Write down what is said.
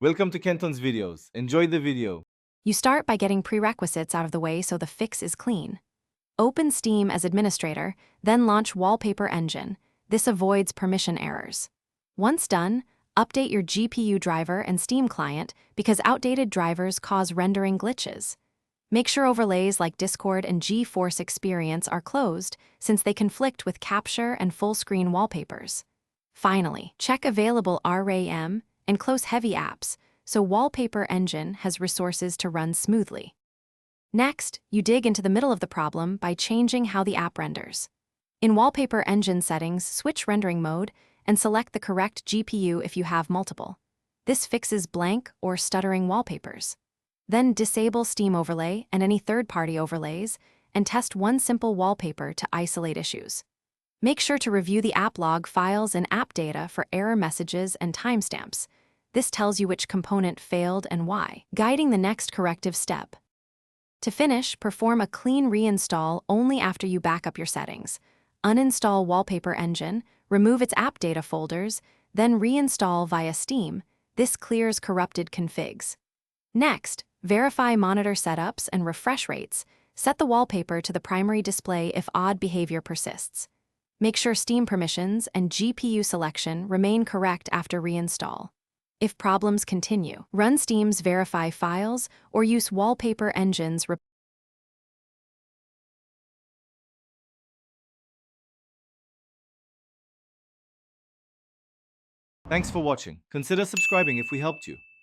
Welcome to Kenton's videos. Enjoy the video. You start by getting prerequisites out of the way so the fix is clean. Open Steam as administrator, then launch Wallpaper Engine. This avoids permission errors. Once done, update your GPU driver and Steam client because outdated drivers cause rendering glitches. Make sure overlays like Discord and GeForce Experience are closed since they conflict with capture and full-screen wallpapers. Finally, check available RAM and close heavy apps so Wallpaper Engine has resources to run smoothly. Next, you dig into the middle of the problem by changing how the app renders. In Wallpaper Engine settings, switch rendering mode and select the correct GPU if you have multiple. This fixes blank or stuttering wallpapers. Then disable Steam Overlay and any third-party overlays and test one simple wallpaper to isolate issues. Make sure to review the app log files and app data for error messages and timestamps. This tells you which component failed and why, guiding the next corrective step. To finish, perform a clean reinstall only after you back up your settings. Uninstall Wallpaper Engine, remove its app data folders, then reinstall via Steam. This clears corrupted configs. Next, verify monitor setups and refresh rates. Set the wallpaper to the primary display if odd behavior persists. Make sure Steam permissions and GPU selection remain correct after reinstall. If problems continue, run Steam's verify files or use Wallpaper Engine's Thanks for watching. Consider subscribing if we helped you.